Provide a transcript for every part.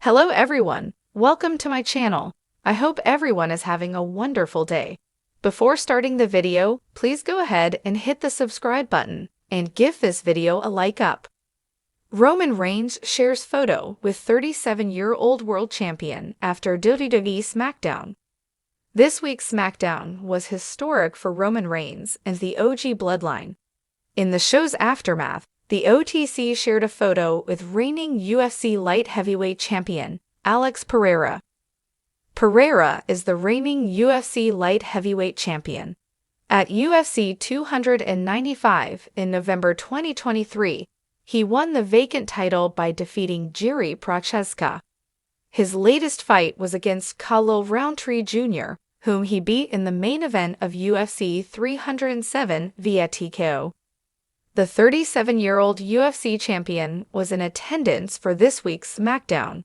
Hello everyone, welcome to my channel. I hope everyone is having a wonderful day. Before starting the video, please go ahead and hit the subscribe button and give this video a like up. Roman Reigns shares photo with 37-year-old world champion after WWE SmackDown. This week's SmackDown was historic for Roman Reigns and the OG bloodline. In the show's aftermath, the OTC shared a photo with reigning UFC light heavyweight champion, Alex Pereira. Pereira is the reigning UFC light heavyweight champion. At UFC 295 in November 2023, he won the vacant title by defeating Jiří Procházka. His latest fight was against Khalil Rountree Jr., whom he beat in the main event of UFC 307 via TKO. The 37-year-old UFC champion was in attendance for this week's SmackDown.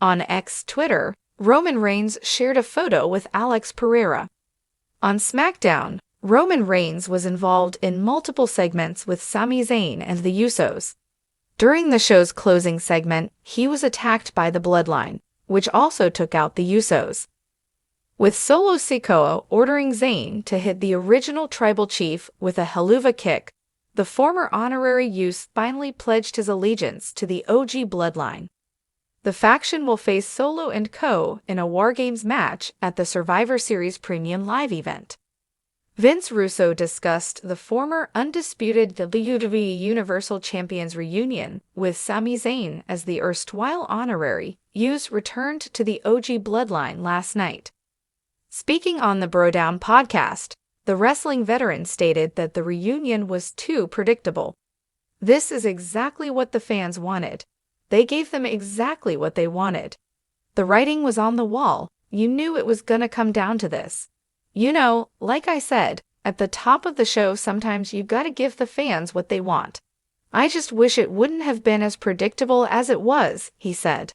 On X Twitter, Roman Reigns shared a photo with Alex Pereira. On SmackDown, Roman Reigns was involved in multiple segments with Sami Zayn and the Usos. During the show's closing segment, he was attacked by the Bloodline, which also took out the Usos. With Solo Sikoa ordering Zayn to hit the original tribal chief with a Helluva Kick, the former honorary Uso finally pledged his allegiance to the OG Bloodline. The faction will face Solo and Co. in a War Games match at the Survivor Series Premium Live event. Vince Russo discussed the former undisputed WWE Universal Champion's reunion with Sami Zayn as the erstwhile honorary Uso returned to the OG Bloodline last night. Speaking on the Bro Down podcast, the wrestling veteran stated that the reunion was too predictable. This is exactly what the fans wanted. They gave them exactly what they wanted. The writing was on the wall. You knew it was gonna come down to this. You know, like I said, at the top of the show sometimes you gotta give the fans what they want. I just wish it wouldn't have been as predictable as it was, he said.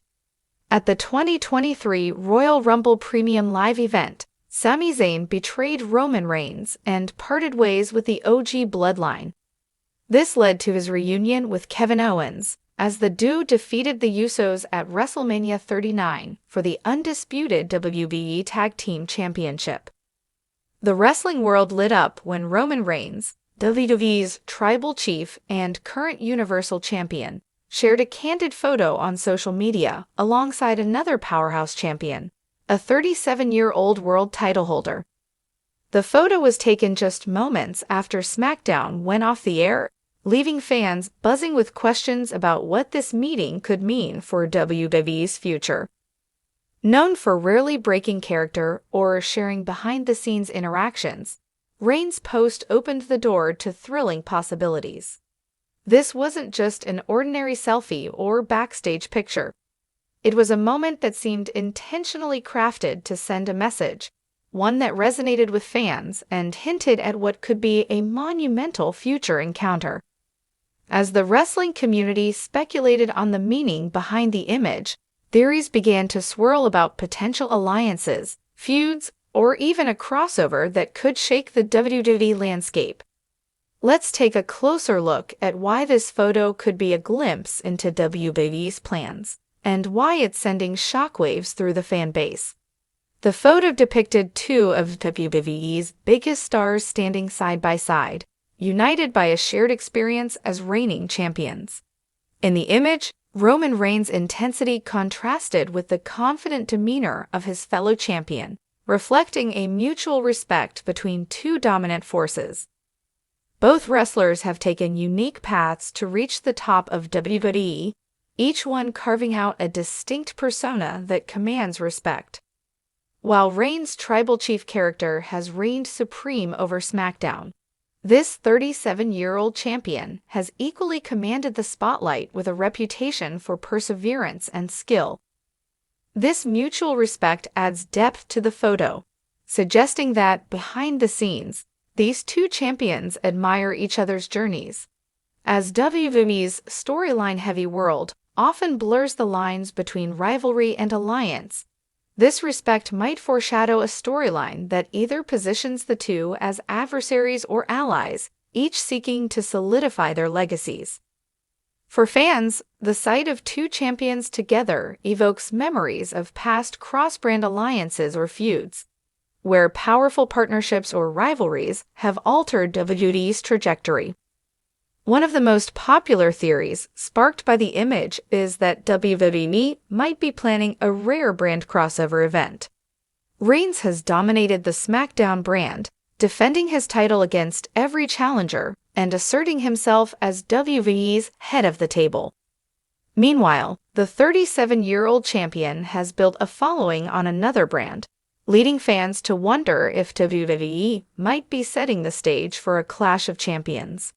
At the 2023 Royal Rumble Premium Live event, Sami Zayn betrayed Roman Reigns and parted ways with the OG Bloodline. This led to his reunion with Kevin Owens, as the duo defeated the Usos at WrestleMania 39 for the undisputed WWE Tag Team Championship. The wrestling world lit up when Roman Reigns, WWE's tribal chief and current Universal Champion, shared a candid photo on social media alongside another powerhouse champion, a 37-year-old world title holder. The photo was taken just moments after SmackDown went off the air, leaving fans buzzing with questions about what this meeting could mean for WWE's future. Known for rarely breaking character or sharing behind-the-scenes interactions, Reigns' post opened the door to thrilling possibilities. This wasn't just an ordinary selfie or backstage picture. It was a moment that seemed intentionally crafted to send a message, one that resonated with fans and hinted at what could be a monumental future encounter. As the wrestling community speculated on the meaning behind the image, theories began to swirl about potential alliances, feuds, or even a crossover that could shake the WWE landscape. Let's take a closer look at why this photo could be a glimpse into WWE's plans, and why it's sending shockwaves through the fan base. The photo depicted two of WWE's biggest stars standing side by side, united by a shared experience as reigning champions. In the image, Roman Reigns' intensity contrasted with the confident demeanor of his fellow champion, reflecting a mutual respect between two dominant forces. Both wrestlers have taken unique paths to reach the top of WWE, each one carving out a distinct persona that commands respect. While Reigns' tribal chief character has reigned supreme over SmackDown, this 37-year-old champion has equally commanded the spotlight with a reputation for perseverance and skill. This mutual respect adds depth to the photo, suggesting that, behind the scenes, these two champions admire each other's journeys. As WWE's storyline-heavy world often blurs the lines between rivalry and alliance, this respect might foreshadow a storyline that either positions the two as adversaries or allies, each seeking to solidify their legacies. For fans, the sight of two champions together evokes memories of past cross-brand alliances or feuds, where powerful partnerships or rivalries have altered WWE's trajectory. One of the most popular theories sparked by the image is that WWE might be planning a rare brand crossover event. Reigns has dominated the SmackDown brand, defending his title against every challenger and asserting himself as WWE's head of the table. Meanwhile, the 37-year-old champion has built a following on another brand, leading fans to wonder if WWE might be setting the stage for a clash of champions.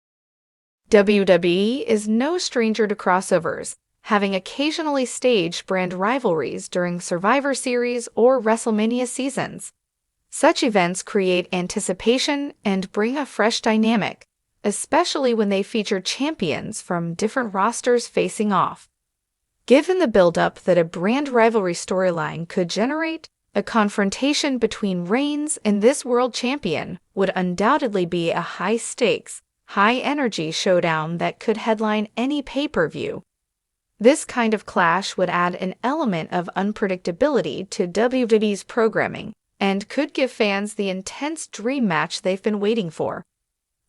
WWE is no stranger to crossovers, having occasionally staged brand rivalries during Survivor Series or WrestleMania seasons. Such events create anticipation and bring a fresh dynamic, especially when they feature champions from different rosters facing off. Given the build-up that a brand rivalry storyline could generate, a confrontation between Reigns and this world champion would undoubtedly be a high-stakes, high-energy showdown that could headline any pay-per-view. This kind of clash would add an element of unpredictability to WWE's programming and could give fans the intense dream match they've been waiting for.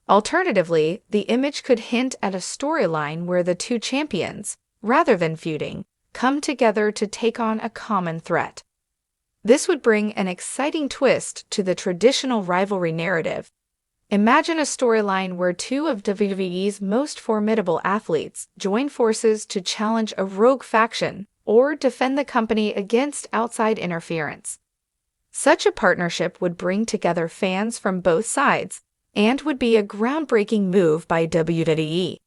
Alternatively, the image could hint at a storyline where the two champions, rather than feuding, come together to take on a common threat. This would bring an exciting twist to the traditional rivalry narrative. Imagine a storyline where two of WWE's most formidable athletes join forces to challenge a rogue faction or defend the company against outside interference. Such a partnership would bring together fans from both sides and would be a groundbreaking move by WWE.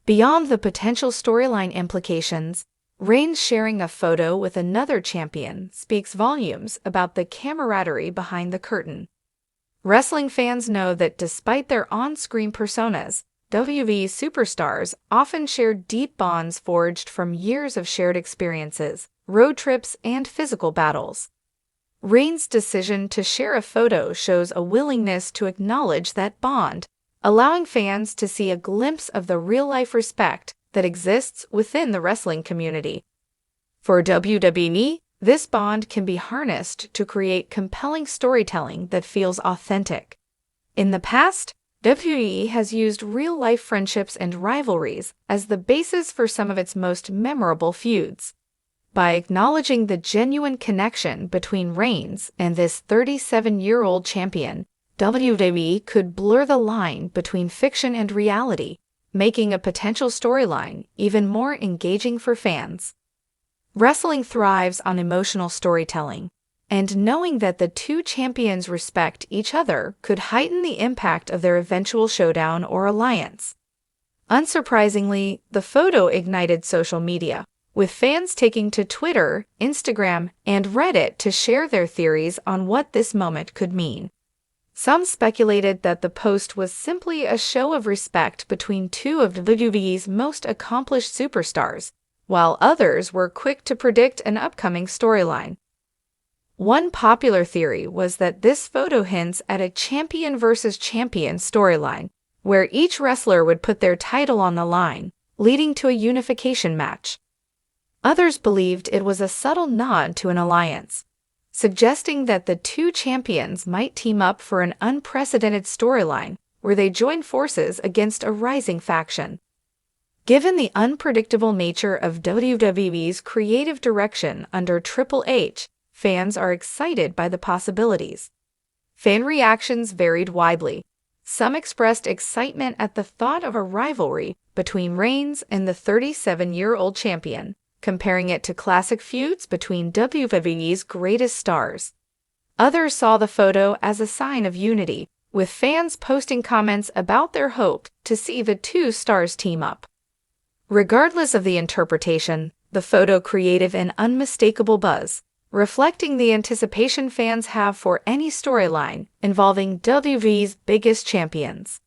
Beyond the potential storyline implications, Reigns sharing a photo with another champion speaks volumes about the camaraderie behind the curtain. Wrestling fans know that despite their on-screen personas, WWE superstars often share deep bonds forged from years of shared experiences, road trips, and physical battles. Reigns' decision to share a photo shows a willingness to acknowledge that bond, allowing fans to see a glimpse of the real-life respect that exists within the wrestling community. For WWE, this bond can be harnessed to create compelling storytelling that feels authentic. In the past, WWE has used real-life friendships and rivalries as the basis for some of its most memorable feuds. By acknowledging the genuine connection between Reigns and this 37-year-old champion, WWE could blur the line between fiction and reality, making a potential storyline even more engaging for fans. Wrestling thrives on emotional storytelling, and knowing that the two champions respect each other could heighten the impact of their eventual showdown or alliance. Unsurprisingly, the photo ignited social media, with fans taking to Twitter, Instagram, and Reddit to share their theories on what this moment could mean. Some speculated that the post was simply a show of respect between two of WWE's most accomplished superstars, while others were quick to predict an upcoming storyline. One popular theory was that this photo hints at a champion versus champion storyline, where each wrestler would put their title on the line, leading to a unification match. Others believed it was a subtle nod to an alliance, suggesting that the two champions might team up for an unprecedented storyline where they join forces against a rising faction. Given the unpredictable nature of WWE's creative direction under Triple H, fans are excited by the possibilities. Fan reactions varied widely. Some expressed excitement at the thought of a rivalry between Reigns and the 37-year-old champion, comparing it to classic feuds between WWE's greatest stars. Others saw the photo as a sign of unity, with fans posting comments about their hope to see the two stars team up. Regardless of the interpretation, the photo created an unmistakable buzz, reflecting the anticipation fans have for any storyline involving WWE's biggest champions.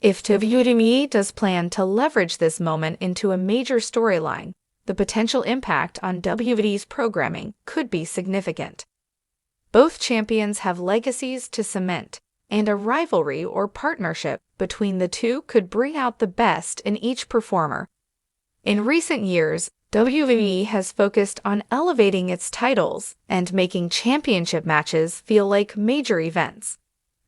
If WWE does plan to leverage this moment into a major storyline, the potential impact on WWE's programming could be significant. Both champions have legacies to cement, and a rivalry or partnership between the two could bring out the best in each performer. In recent years, WWE has focused on elevating its titles and making championship matches feel like major events.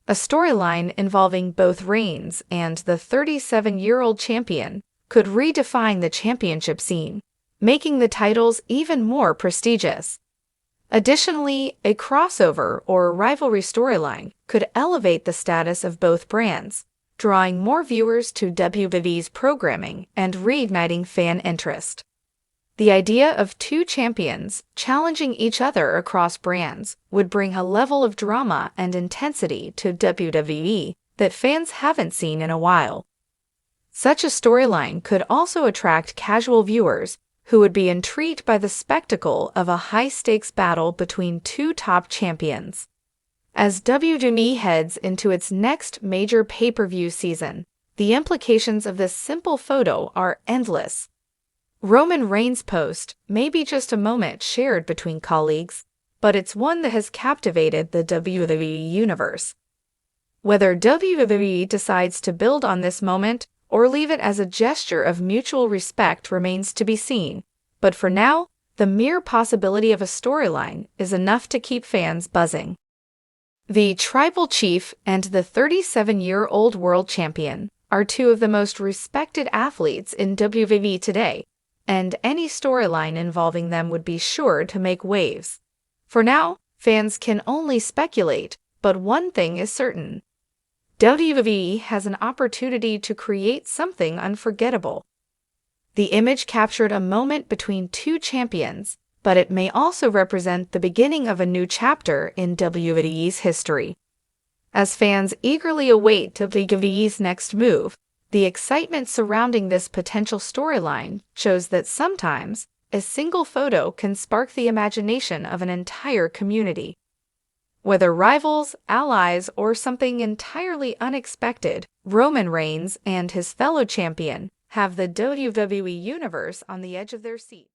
A storyline involving both Reigns and the 37-year-old champion could redefine the championship scene, making the titles even more prestigious. Additionally, a crossover or rivalry storyline could elevate the status of both brands, drawing more viewers to WWE's programming and reigniting fan interest. The idea of two champions challenging each other across brands would bring a level of drama and intensity to WWE that fans haven't seen in a while. Such a storyline could also attract casual viewers who would be intrigued by the spectacle of a high-stakes battle between two top champions. As WWE heads into its next major pay-per-view season, the implications of this simple photo are endless. Roman Reigns' post may be just a moment shared between colleagues, but it's one that has captivated the WWE Universe. Whether WWE decides to build on this moment or leave it as a gesture of mutual respect remains to be seen, but for now, the mere possibility of a storyline is enough to keep fans buzzing. The Tribal Chief and the 37-year-old World Champion are two of the most respected athletes in WWE today, and any storyline involving them would be sure to make waves. For now, fans can only speculate, but one thing is certain. WWE has an opportunity to create something unforgettable. The image captured a moment between two champions, but it may also represent the beginning of a new chapter in WWE's history. As fans eagerly await WWE's next move, the excitement surrounding this potential storyline shows that sometimes a single photo can spark the imagination of an entire community. Whether rivals, allies, or something entirely unexpected, Roman Reigns and his fellow champion have the WWE Universe on the edge of their seat.